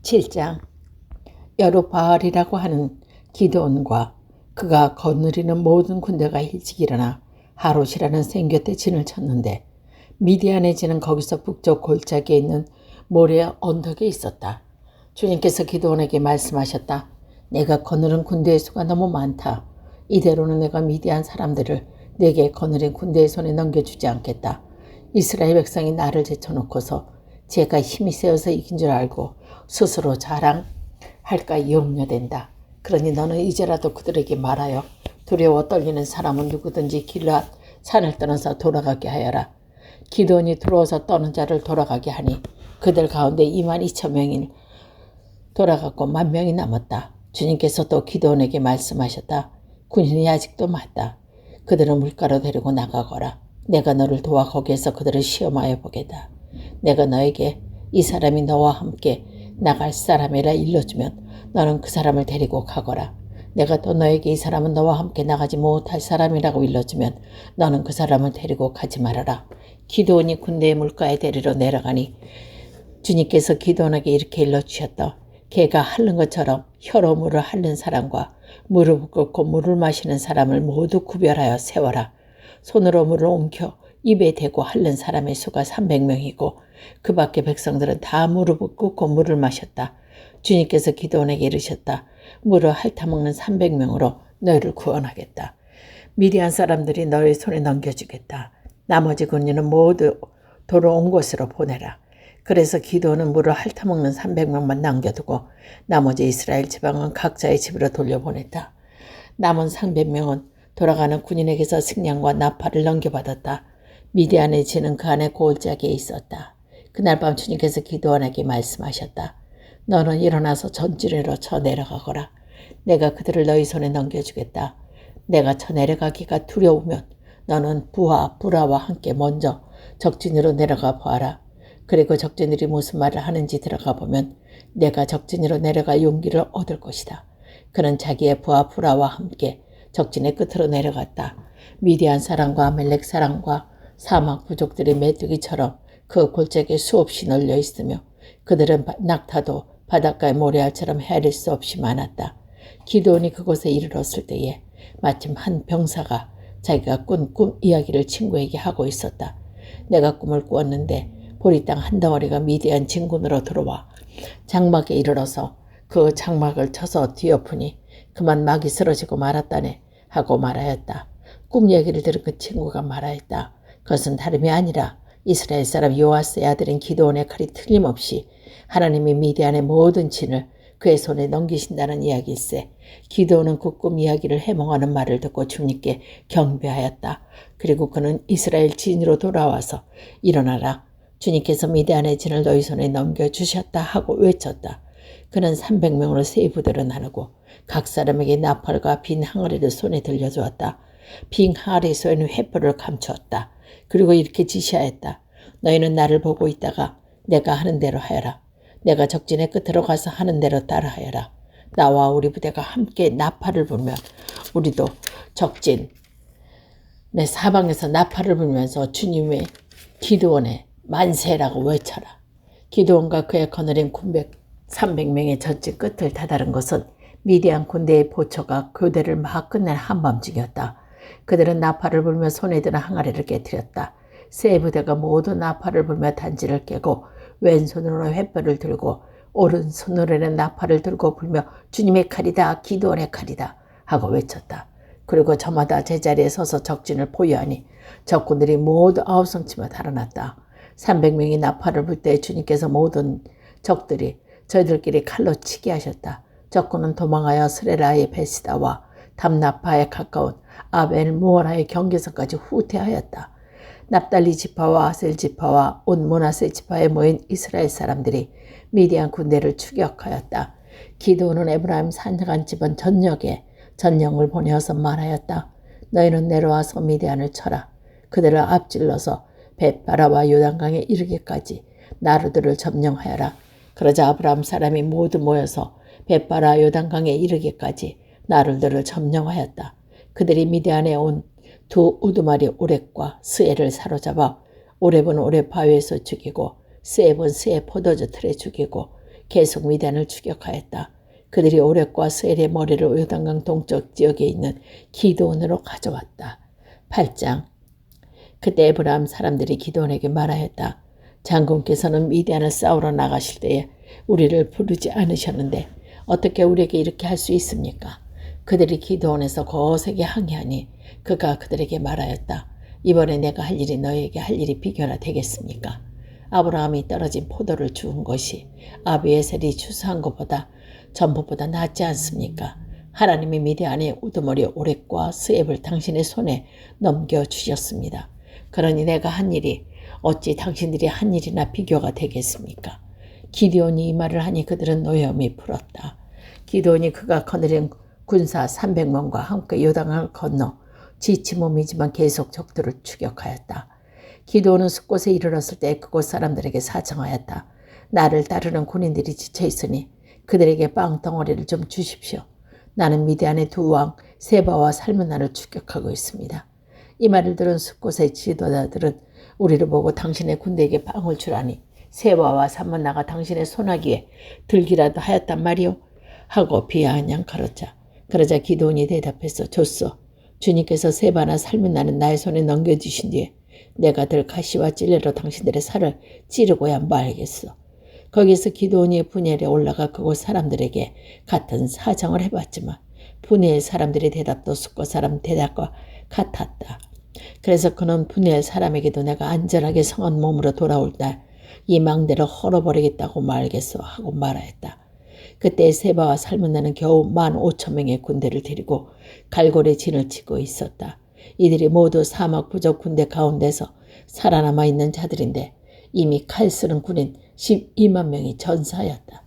7장. 여룻바알이라고 하는 기드온과 그가 거느리는 모든 군대가 일찍 일어나 하롯이라는 샘 곁에 진을 쳤는데 미디안의 진은 거기서 북쪽 골짜기에 있는 모래 언덕에 있었다. 주님께서 기드온에게 말씀하셨다. 내가 거느린 군대의 수가 너무 많다. 이대로는 내가 미디안 사람들을 내게 거느린 군대의 손에 넘겨주지 않겠다. 이스라엘 백성이 나를 제쳐놓고서 제가 힘이 세어서 이긴 줄 알고 스스로 자랑할까 염려된다. 그러니 너는 이제라도 그들에게 말하여 두려워 떨리는 사람은 누구든지 길앗 산을 떠나서 돌아가게 하여라. 기드온이 들어와서 떠는 자를 돌아가게 하니 그들 가운데 22,000명이 돌아갔고 10,000명이 남았다. 주님께서 또 기드온에게 말씀하셨다. 군인이 아직도 많다. 그들은 물가로 데리고 나가거라. 내가 너를 도와 거기에서 그들을 시험하여 보겠다. 내가 너에게 이 사람이 너와 함께 나갈 사람이라 일러주면 너는 그 사람을 데리고 가거라. 내가 또 너에게 이 사람은 너와 함께 나가지 못할 사람이라고 일러주면 너는 그 사람을 데리고 가지 말아라. 기드온이 군대의 물가에 데리러 내려가니 주님께서 기드온에게 이렇게 일러주셨다. 개가 핥는 것처럼 혀로 물을 핥는 사람과 무릎을 꿇고 물을 마시는 사람을 모두 구별하여 세워라. 손으로 물을 옮겨 입에 대고 핥는 사람의 수가 300명이고 그 밖의 백성들은 다 무릎을 꿇고 물을 마셨다. 주님께서 기드온에게 이르셨다. 물을 핥아먹는 300명으로 너희를 구원하겠다. 미디안 사람들이 너희 손에 넘겨주겠다. 나머지 군인은 모두 돌아온 곳으로 보내라. 그래서 기드온은 물을 핥아먹는 300명만 남겨두고 나머지 이스라엘 지방은 각자의 집으로 돌려보냈다. 남은 300명은 돌아가는 군인에게서 식량과 나팔을 넘겨받았다. 미디안의 진은 그 안에 골짜기에 있었다. 그날 밤 주님께서 기드온에게 말씀하셨다. 너는 일어나서 전지뢰로 쳐 내려가거라. 내가 그들을 너희 손에 넘겨주겠다. 내가 쳐 내려가기가 두려우면 너는 부하 부라와 함께 먼저 적진으로 내려가 보아라. 그리고 적진들이 무슨 말을 하는지 들어가 보면 내가 적진으로 내려가 용기를 얻을 것이다. 그는 자기의 부하 부라와 함께 적진의 끝으로 내려갔다. 미디안 사람과 아멜렉 사람과 사막 부족들이 메뚜기처럼 그 골짜기에 수없이 널려 있으며 그들은 낙타도 바닷가의 모래알처럼 헤아릴 수 없이 많았다. 기드온이 그곳에 이르렀을 때에 마침 한 병사가 자기가 꾼 꿈 이야기를 친구에게 하고 있었다. 내가 꿈을 꾸었는데 보리땅 한 덩어리가 미디안 진군으로 들어와 장막에 이르러서 그 장막을 쳐서 뒤엎으니 그만 막이 쓰러지고 말았다네 하고 말하였다. 꿈 얘기를 들은 그 친구가 말하였다. 그것은 다름이 아니라 이스라엘 사람 요아스의 아들인 기드온의 칼이 틀림없이 하나님이 미디안의 모든 진을 그의 손에 넘기신다는 이야기일세. 기드온은 그 꿈 이야기를 해몽하는 말을 듣고 주님께 경배하였다. 그리고 그는 이스라엘 진으로 돌아와서 일어나라. 주님께서 미디안의 진을 너희 손에 넘겨주셨다 하고 외쳤다. 그는 300명으로 세 부대를 나누고 각 사람에게 나팔과 빈 항아리를 손에 들려주었다. 빈 항아리 속에는 횃불을 감추었다. 그리고 이렇게 지시하였다. 너희는 나를 보고 있다가 내가 하는 대로 하여라. 내가 적진의 끝으로 가서 하는 대로 따라하여라. 나와 우리 부대가 함께 나팔을 불면 우리도 적진 내 사방에서 나팔을 불면서 주님의 기드온의 만세라고 외쳐라. 기드온과 그의 거느린 300명의 전진 끝을 다다른 것은 미디안 군대의 보초가 교대를 막 끝낸 한밤중이었다. 그들은 나팔을 불며 손에 드는 항아리를 깨뜨렸다. 세 부대가 모두 나팔을 불며 단지를 깨고 왼손으로 횃불을 들고 오른손으로는 나팔을 들고 불며 주님의 칼이다 기드온의 칼이다 하고 외쳤다. 그리고 저마다 제자리에 서서 적진을 포위하니 적군들이 모두 아우성치며 달아났다. 300명이 나팔을 불 때 주님께서 모든 적들이 저희들끼리 칼로 치게 하셨다. 적군은 도망하여 스레라의 베시다와 담나파에 가까운 아벨 무어라의 경계선까지 후퇴하였다. 납달리 지파와 아셀 지파와 온 므낫세 지파에 모인 이스라엘 사람들이 미디안 군대를 추격하였다. 기드온은 에브라임 산간 집은 전역에 전령을 보내어서 말하였다. 너희는 내려와서 미디안을 쳐라. 그들을 앞질러서 벳바라와 요단강에 이르기까지 나루들을 점령하여라. 그러자 아브라함 사람이 모두 모여서 벳바라 요단강에 이르기까지 나루들을 점령하였다. 그들이 미디안에 온 두 우두마리 오렙과 스엘을 사로잡아 오렙은 오렙 바위에서 죽이고 스엘은 스엘 포도주 틀에 죽이고 계속 미디안을 추격하였다. 그들이 오렉과 스엘의 머리를 요단강 동쪽 지역에 있는 기드온으로 가져왔다. 8장. 그때 에브라임 사람들이 기드온에게 말하였다. 장군께서는 미디안을 싸우러 나가실 때에 우리를 부르지 않으셨는데 어떻게 우리에게 이렇게 할 수 있습니까? 그들이 기드온에서 거세게 항의하니 그가 그들에게 말하였다. 이번에 내가 할 일이 너희에게 할 일이 비교나 되겠습니까? 아브라함이 떨어진 포도를 주운 것이 아비에셀이 추수한 것보다 전부보다 낫지 않습니까? 하나님이 미디안의 우두머리 오렉과 스앱을 당신의 손에 넘겨주셨습니다. 그러니 내가 한 일이 어찌 당신들이 한 일이나 비교가 되겠습니까? 기드온이 이 말을 하니 그들은 노여움이 풀었다. 기드온이 그가 거느린 군사 300명과 함께 요단강을 건너 지친 몸이지만 계속 적들을 추격하였다. 기드온은 숲곳에 이르렀을 때 그곳 사람들에게 사정하였다. 나를 따르는 군인들이 지쳐있으니 그들에게 빵덩어리를 좀 주십시오. 나는 미디안의 두 왕 세바와 살문나를 추격하고 있습니다. 이 말을 들은 숲곳의 지도자들은 우리를 보고 당신의 군대에게 빵을 주라니 세바와 살문나가 당신의 손아귀에 들기라도 하였단 말이오? 하고 비아냥 가로자. 그러자 기드온이 대답해서 줬소. 주님께서 세바나 살문나는 나의 손에 넘겨주신 뒤에 내가 들 가시와 찔레로 당신들의 살을 찌르고야 말겠소. 거기서 기드온이 분야에 올라가 그곳 사람들에게 같은 사정을 해봤지만 분야의 사람들의 대답도 숫곳 사람 대답과 같았다. 그래서 그는 분야의 사람에게도 내가 안전하게 성한 몸으로 돌아올 날 이 망대를 헐어버리겠다고 말겠소 하고 말하였다. 그때 세바와 살문나는 겨우 15,000명의 군대를 데리고 갈골의 진을 치고 있었다. 이들이 모두 사막 부족 군대 가운데서 살아남아 있는 자들인데 이미 칼 쓰는 군인 12만 명이 전사하였다.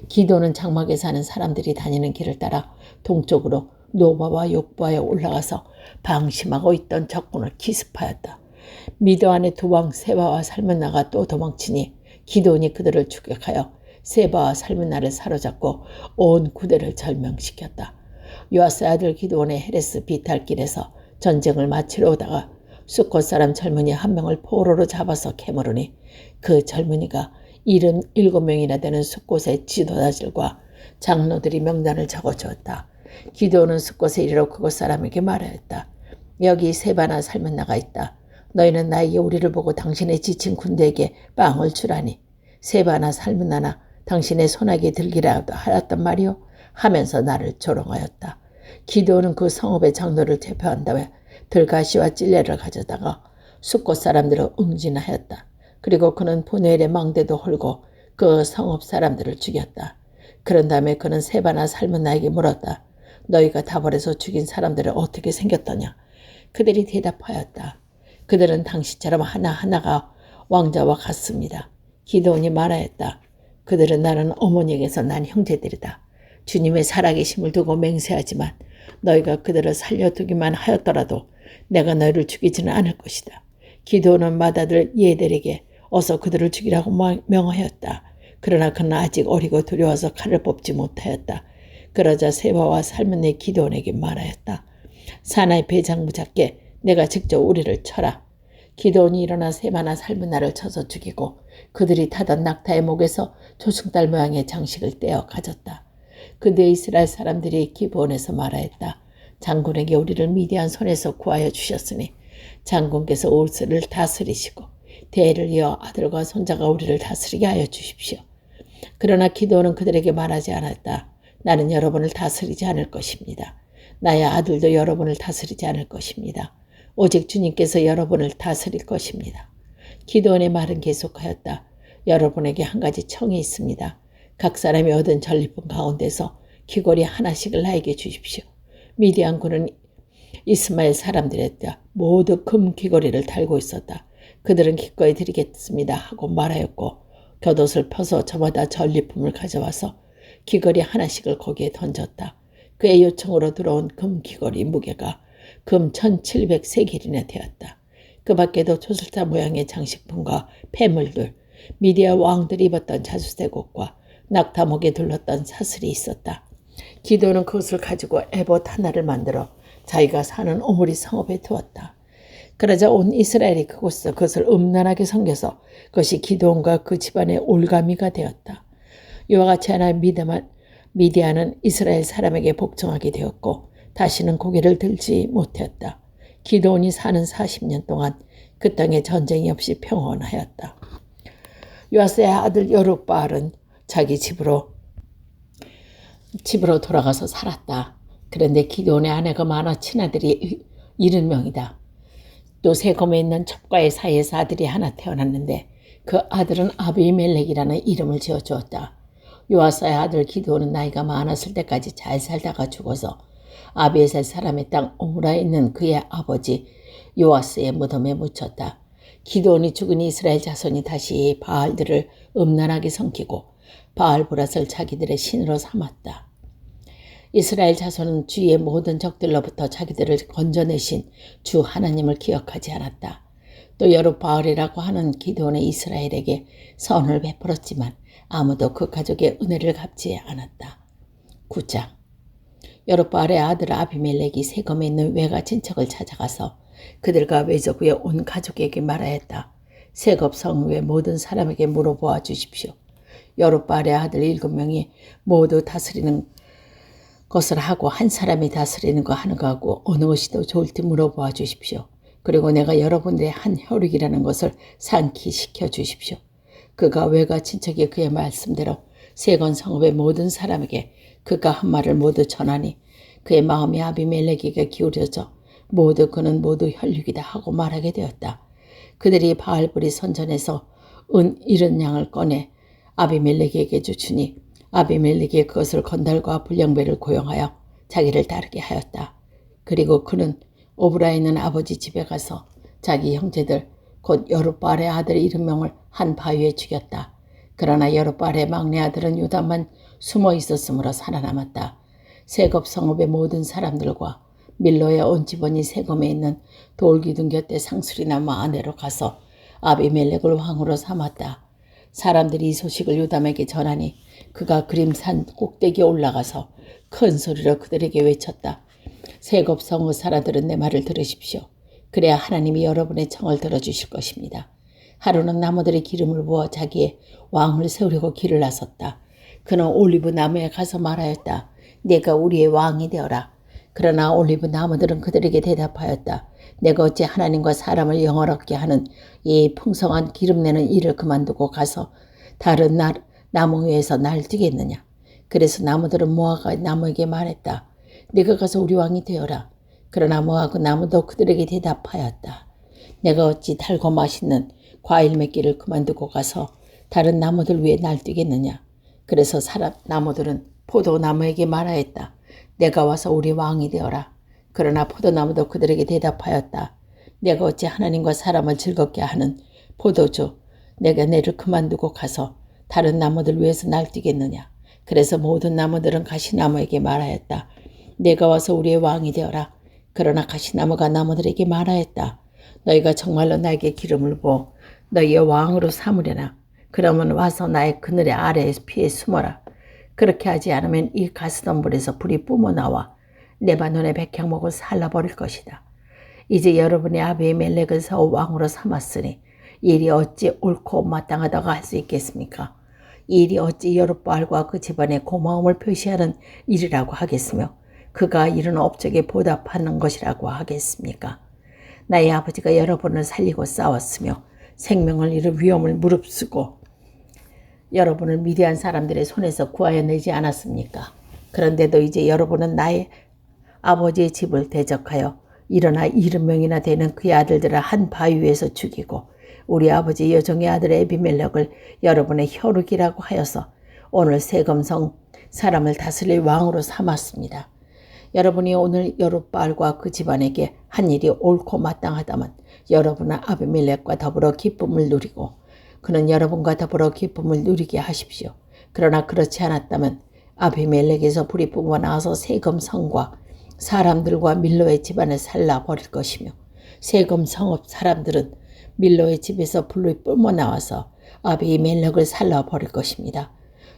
기도는 장막에 사는 사람들이 다니는 길을 따라 동쪽으로 노바와 욕바에 올라가서 방심하고 있던 적군을 기습하였다. 미드안의 두 왕 세바와 살문나가 또 도망치니 기드온이 그들을 추격하여 세바와 살문나를 사로잡고 온 구대를 절명시켰다. 요아스의 아들 기드온의 헤레스 비탈길에서 전쟁을 마치러 오다가 숫곳 사람 젊은이 한 명을 포로로 잡아서 캐물으니 그 젊은이가 77명이나 되는 숫곳의 지도자들과 장로들이 명단을 적어주었다. 기드온은 숫곳에 이르러 그곳 사람에게 말하였다. 여기 세바나 살문나가 있다. 너희는 나에게 우리를 보고 당신의 지친 군대에게 빵을 주라니 세바나 살문나나 당신의 손아귀에 들기라도 하였단 말이오 하면서 나를 조롱하였다. 기드온은 그 성읍의 장로를 제표한 다음에 들가시와 찔레를 가져다가 숫곳 사람들을 응진하였다. 그리고 그는 분엘의 망대도 헐고 그 성읍 사람들을 죽였다. 그런 다음에 그는 세바나 살문나에게 물었다. 너희가 다벌에서 죽인 사람들은 어떻게 생겼더냐? 그들이 대답하였다. 그들은 당신처럼 하나하나가 왕자와 같습니다. 기드온이 말하였다. 그들은 나는 어머니에게서 난 형제들이다. 주님의 살아계심을 두고 맹세하지만 너희가 그들을 살려두기만 하였더라도 내가 너희를 죽이지는 않을 것이다. 기드온은 맏아들 예델에게 어서 그들을 죽이라고 명하였다. 그러나 그는 아직 어리고 두려워서 칼을 뽑지 못하였다. 그러자 세바와 살문나의 기드온에게 말하였다. 사나이 배장부 잡게 내가 직접 우리를 쳐라. 기드온이 일어나 세바나 살문나를 쳐서 죽이고 그들이 타던 낙타의 목에서 조승달 모양의 장식을 떼어 가졌다. 그때 이스라엘 사람들이 기브온에서 말하였다. 장군에게 우리를 미디안 손에서 구하여 주셨으니 장군께서 올스를 다스리시고 대를 이어 아들과 손자가 우리를 다스리게 하여 주십시오. 그러나 기드온은 그들에게 말하지 않았다. 나는 여러분을 다스리지 않을 것입니다. 나의 아들도 여러분을 다스리지 않을 것입니다. 오직 주님께서 여러분을 다스릴 것입니다. 기드온의 말은 계속하였다. 여러분에게 한 가지 청이 있습니다. 각 사람이 얻은 전리품 가운데서 귀걸이 하나씩을 나에게 주십시오. 미디안군은 이스마엘 사람들이었다. 모두 금 귀걸이를 달고 있었다. 그들은 기꺼이 드리겠습니다 하고 말하였고 곁옷을 펴서 저마다 전리품을 가져와서 귀걸이 하나씩을 거기에 던졌다. 그의 요청으로 들어온 금 귀걸이 무게가 금 1700세겔이나 되었다. 그 밖에도 조술자 모양의 장식품과 폐물들, 미디아 왕들이 입었던 자수대옷과 낙타목에 둘렀던 사슬이 있었다. 기드온은 그것을 가지고 에봇 하나를 만들어 자기가 사는 오므리 성읍에 두었다. 그러자 온 이스라엘이 그것을 음란하게 섬겨서 그것이 기드온과 그 집안의 올가미가 되었다. 이와 같이 하나 미디안은 이스라엘 사람에게 복종하게 되었고 다시는 고개를 들지 못했다. 기드온이 사는 40년 동안 그 땅에 전쟁이 없이 평온하였다. 요아스의 아들 여룹바알은 자기 집으로 돌아가서 살았다. 그런데 기드온의 아내가 많아 친아들이 70명이다. 또 세검에 있는 첩과의 사이에서 아들이 하나 태어났는데 그 아들은 아비멜렉이라는 이름을 지어주었다. 요아스의 아들 기드온은 나이가 많았을 때까지 잘 살다가 죽어서 아비에셀 사람의 땅 오므라에 있는 그의 아버지 요아스의 무덤에 묻혔다. 기드온이 죽은 이스라엘 자손이 다시 바알들을 음란하게 섬기고 바알브랏을 자기들의 신으로 삼았다. 이스라엘 자손은 주의 모든 적들로부터 자기들을 건져내신 주 하나님을 기억하지 않았다. 또 여룻바알이라고 하는 기드온의 이스라엘에게 선을 베풀었지만 아무도 그 가족의 은혜를 갚지 않았다. 9장 여룻바알의 아들 아비멜렉이 세검에 있는 외가 친척을 찾아가서 그들과 외조부의 온 가족에게 말하였다. 세검 성읍의 모든 사람에게 물어보아 주십시오. 여룻바알의 아들 7명이 모두 다스리는 것을 하고 한 사람이 다스리는 거 하는 거 하고 어느 것이 더 좋을지 물어보아 주십시오. 그리고 내가 여러분들의 한 혈육이라는 것을 상기시켜 주십시오. 그가 외가 친척이 그의 말씀대로 세건 성읍의 모든 사람에게 그가 한 말을 모두 전하니 그의 마음이 아비멜렉에게 기울여져 그는 모두 혈육이다 하고 말하게 되었다. 그들이 바알불이 선전에서 은 70양을 꺼내 아비멜렉에게 주추니 아비멜렉이 그것을 건달과 불량배를 고용하여 자기를 따르게 하였다. 그리고 그는 오브라에 있는 아버지 집에 가서 자기 형제들 곧 여룻바알의 아들 70명을 한 바위에 죽였다. 그러나 여룻바알의 막내 아들은 요담만 숨어 있었으므로 살아남았다. 세검 성읍의 모든 사람들과 밀로의 온 집안이 세검에 있는 돌기둥 곁에 상수리나무 아래로 가서 아비멜렉을 왕으로 삼았다. 사람들이 이 소식을 요담에게 전하니 그가 그림산 꼭대기에 올라가서 큰 소리로 그들에게 외쳤다. 세검 성읍 사람들은 내 말을 들으십시오. 그래야 하나님이 여러분의 청을 들어주실 것입니다. 하루는 나무들의 기름을 부어 자기의 왕을 세우려고 길을 나섰다. 그는 올리브 나무에 가서 말하였다. 내가 우리의 왕이 되어라. 그러나 올리브 나무들은 그들에게 대답하였다. 내가 어찌 하나님과 사람을 영원하게 하는 이 풍성한 기름내는 일을 그만두고 가서 다른 나무 위에서 날뛰겠느냐. 그래서 나무들은 모아가 나무에게 말했다. 네가 가서 우리 왕이 되어라. 그러나 모아 그 나무도 그들에게 대답하였다. 내가 어찌 달고 맛있는 과일 맺기를 그만두고 가서 다른 나무들 위에 날뛰겠느냐. 그래서 나무들은 포도나무에게 말하였다. 내가 와서 우리 왕이 되어라. 그러나 포도나무도 그들에게 대답하였다. 내가 어찌 하나님과 사람을 즐겁게 하는 포도주, 내가 내를 그만두고 가서 다른 나무들 위에서 날뛰겠느냐. 그래서 모든 나무들은 가시나무에게 말하였다. 내가 와서 우리의 왕이 되어라. 그러나 가시나무가 나무들에게 말하였다. 너희가 정말로 나에게 기름을 부어 너희의 왕으로 삼으려나. 그러면 와서 나의 그늘의 아래에 피해 숨어라. 그렇게 하지 않으면 이 가스덤불에서 불이 뿜어나와 레바논의 백향목을 살라버릴 것이다. 이제 여러분의 아비멜렉을 사오 왕으로 삼았으니 일이 어찌 옳고 마땅하다고 할 수 있겠습니까? 이 일이 어찌 여룻바알과 그 집안의 고마움을 표시하는 일이라고 하겠으며 그가 이룬 업적에 보답하는 것이라고 하겠습니까? 나의 아버지가 여러분을 살리고 싸웠으며 생명을 잃은 위험을 무릅쓰고 여러분을 미디안 사람들의 손에서 구하여 내지 않았습니까? 그런데도 이제 여러분은 나의 아버지의 집을 대적하여 일어나 70명이나 되는 그의 아들들을 한 바위 위에서 죽이고 우리 아버지 여종의 아들 에비멜렉을 여러분의 혈육이라고 하여서 오늘 세검성 사람을 다스릴 왕으로 삼았습니다. 여러분이 오늘 여룻바알과 그 집안에게 한 일이 옳고 마땅하다면 여러분은 아비멜렉과 더불어 기쁨을 누리고 그는 여러분과 더불어 기쁨을 누리게 하십시오. 그러나 그렇지 않았다면 아비멜렉에서 불이 뿜어나와서 세검성과 사람들과 밀로의 집안을 살라버릴 것이며 세검 성읍 사람들은 밀로의 집에서 불이 뿜어나와서 아비멜렉을 살라버릴 것입니다.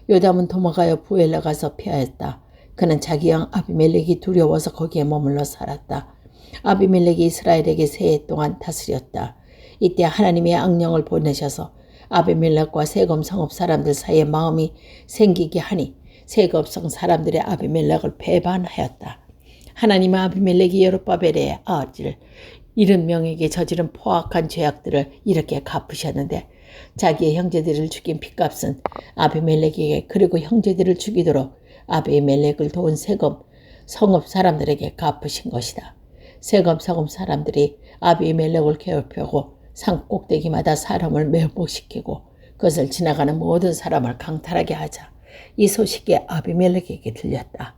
요담은 도망하여 부엘에 가서 피하였다. 그는 자기 형 아비멜렉이 두려워서 거기에 머물러 살았다. 아비멜렉이 이스라엘에게 세 해 동안 다스렸다. 이때 하나님의 악령을 보내셔서 아비멜렉과 세겜 성읍 사람들 사이에 마음이 생기게 하니 세겜 성 사람들의 아비멜렉을 배반하였다. 하나님은 아비멜렉이 여룹바벨의 아들 70명에게 저지른 포악한 죄악들을 이렇게 갚으셨는데 자기의 형제들을 죽인 핏값은 아비멜렉에게 그리고 형제들을 죽이도록 아비멜렉을 도운 세겜 성읍 사람들에게 갚으신 것이다. 세겜 성읍 사람들이 아비멜렉을 괴롭히고 산 꼭대기마다 사람을 매복시키고 그것을 지나가는 모든 사람을 강탈하게 하자 이 소식이 아비멜렉에게 들렸다.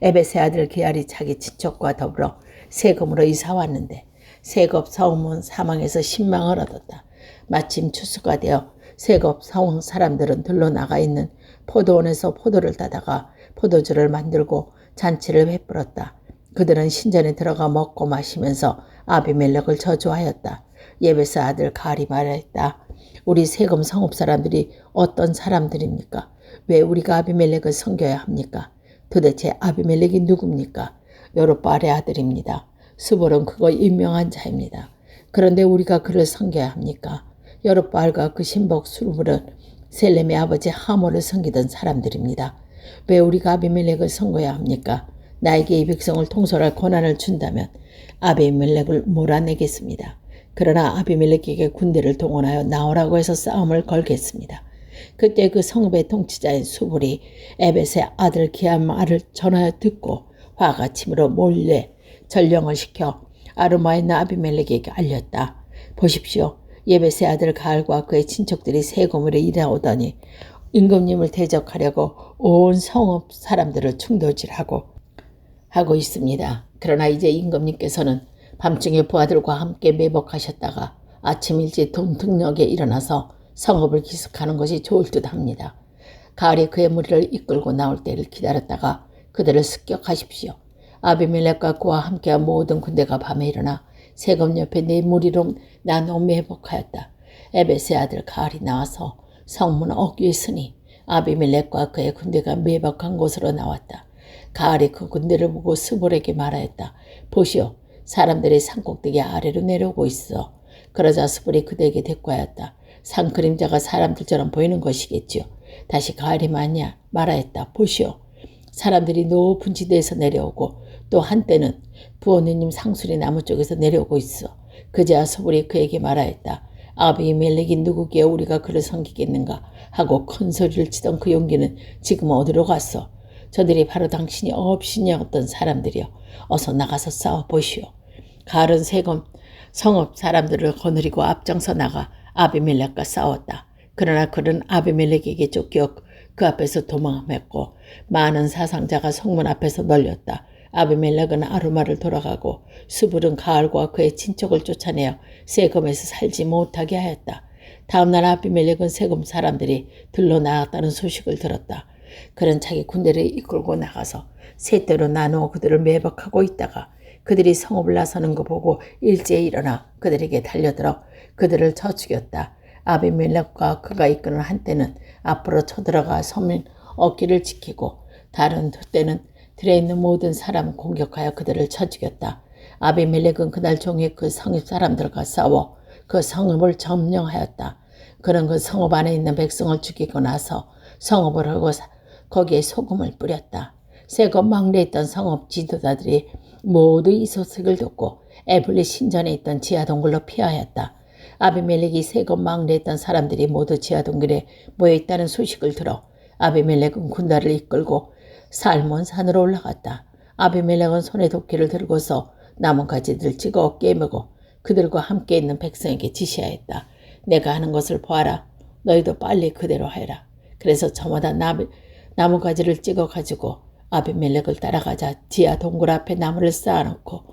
에벳의 아들 게알이 자기 친척과 더불어 세겜으로 이사 왔는데 세겜 성읍은 사망해서 신망을 얻었다. 마침 추수가 되어 세겜 성읍 사람들은 들러 나가 있는 포도원에서 포도를 따다가 포도주를 만들고 잔치를 베풀었다. 그들은 신전에 들어가 먹고 마시면서 아비멜렉을 저주하였다. 예벳의 아들 가알이 말했다. 우리 세겜 성읍 사람들이 어떤 사람들입니까? 왜 우리가 아비멜렉을 섬겨야 합니까? 도대체 아비멜렉이 누굽니까? 여룹바알의 아들입니다. 스볼은 그거 임명한 자입니다. 그런데 우리가 그를 섬겨야 합니까? 여룹바알과 그 신복 스볼은 셀렘의 아버지 하모를 섬기던 사람들입니다. 왜 우리가 아비멜렉을 섬겨야 합니까? 나에게 이 백성을 통솔할 권한을 준다면 아비멜렉을 몰아내겠습니다. 그러나 아비멜렉에게 군대를 동원하여 나오라고 해서 싸움을 걸겠습니다. 그때 그 성읍의 통치자인 수볼이 에벳의 아들 기알 말을 전하여 듣고 화가 치밀어 몰래 전령을 시켜 아르마에 있는 아비멜렉에게 알렸다. 보십시오. 예벳의 아들 가알과 그의 친척들이 세겜으로 일하오더니 임금님을 대적하려고 온 성읍 사람들을 충돌질하고 있습니다. 그러나 이제 임금님께서는 밤중에 부하들과 함께 매복하셨다가 아침 일찍 동등역에 일어나서 성읍을 기습하는 것이 좋을 듯합니다. 가을이 그의 무리를 이끌고 나올 때를 기다렸다가 그들을 습격하십시오. 아비멜렉과 그와 함께한 모든 군대가 밤에 일어나 세겜 옆에 네 무리로 나눠 매복하였다. 에벳의 아들 가알이 나와서 성문 어귀에 서니 아비멜렉과 그의 군대가 매복한 곳으로 나왔다. 가알이 그 군대를 보고 스볼에게 말하였다. 보시오. 사람들이 산꼭대기 아래로 내려오고 있어. 그러자 스볼이 그들에게 대꾸하였다. 산 그림자가 사람들처럼 보이는 것이겠지요. 다시 가알이 말하였다. 보시오. 사람들이 높은 지대에서 내려오고 또 한때는 부모님 상수리 나무 쪽에서 내려오고 있어. 그제야 스볼이 그에게 말하였다. 아비멜렉이 누구기에 우리가 그를 섬기겠는가 하고 큰 소리를 치던 그 용기는 지금 어디로 갔어? 저들이 바로 당신이 업신여었던 사람들이여. 어서 나가서 싸워보시오. 가알은 세겜 성읍 사람들을 거느리고 앞장서 나가 아비멜렉과 싸웠다. 그러나 그는 아비멜렉에게 쫓겨 그 앞에서 도망했고 많은 사상자가 성문 앞에서 널렸다. 아비멜렉은 아르마를 돌아가고 스불은 가알과 그의 친척을 쫓아내어 세겜에서 살지 못하게 하였다. 다음날 아비멜렉은 세겜 사람들이 들러 나왔다는 소식을 들었다. 그는 자기 군대를 이끌고 나가서 셋대로 나누어 그들을 매복하고 있다가 그들이 성읍을 나서는 거 보고 일제히 일어나 그들에게 달려들어 그들을 쳐 죽였다. 아비멜렉과 그가 이끄는 한때는 앞으로 쳐들어가 성문 어귀를 지키고 다른 때는 들에 있는 모든 사람 공격하여 그들을 쳐 죽였다. 아비멜렉은 그날 종일 그 성읍 사람들과 싸워 그 성읍을 점령하였다. 그는 그 성읍 안에 있는 백성을 죽이고 나서 성읍을 하고 거기에 소금을 뿌렸다. 세겜 망대에 있던 성읍 지도자들이 모두 이 소식을 듣고 에블리 신전에 있던 지하동굴로 피하였다. 아비멜렉이 세겜 망대에 있던 사람들이 모두 지하동굴에 모여있다는 소식을 들어 아비멜렉은 군대를 이끌고 살몬산으로 올라갔다. 아비멜렉은 손에 도끼를 들고서 나뭇가지들 찍어 깨매고 그들과 함께 있는 백성에게 지시하였다. 내가 하는 것을 보아라. 너희도 빨리 그대로 해라. 그래서 저마다 나뭇가지를 찍어가지고 아비멜렉을 따라가자 지하 동굴 앞에 나무를 쌓아놓고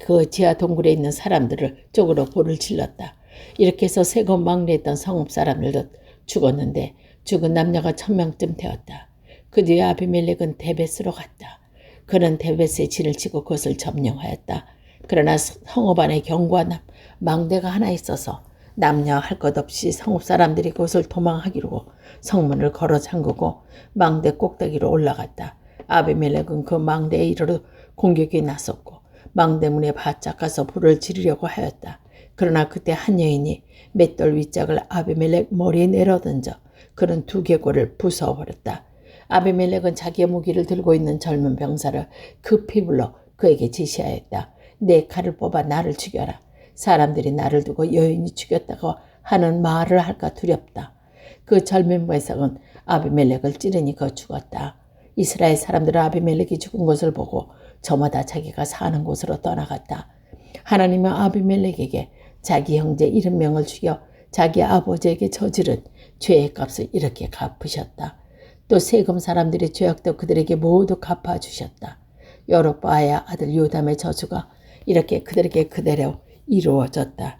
그 지하 동굴에 있는 사람들을 쪽으로 불을 질렀다. 이렇게 해서 세겜 망대에 있던 성읍 사람들도 죽었는데 죽은 남녀가 1000명쯤 되었다. 그 뒤에 아비멜렉은 데벳으로 갔다. 그는 데벳에 진을 치고 그것을 점령하였다. 그러나 성읍 안에 견고한 망대가 하나 있어서 남녀 할 것 없이 성읍 사람들이 그것을 도망하기로 성문을 걸어 잠그고 망대 꼭대기로 올라갔다. 아비멜렉은 그 망대에 이르러 공격에 나섰고 망대문에 바짝 가서 불을 지르려고 하였다. 그러나 그때 한 여인이 맷돌 윗짝을 아비멜렉 머리에 내려던져 그는 두개골을 부숴버렸다. 아비멜렉은 자기의 무기를 들고 있는 젊은 병사를 급히 불러 그에게 지시하였다. 내 칼을 뽑아 나를 죽여라. 사람들이 나를 두고 여인이 죽였다고 하는 말을 할까 두렵다. 그 젊은 백성은 아비멜렉을 찌르니 그 죽었다. 이스라엘 사람들은 아비멜렉이 죽은 것을 보고 저마다 자기가 사는 곳으로 떠나갔다. 하나님은 아비멜렉에게 자기 형제 70명을 죽여 자기 아버지에게 저지른 죄의 값을 이렇게 갚으셨다. 또 세금 사람들의 죄악도 그들에게 모두 갚아주셨다. 여로보암의 아들 요담의 저주가 이렇게 그들에게 그대로 이루어졌다.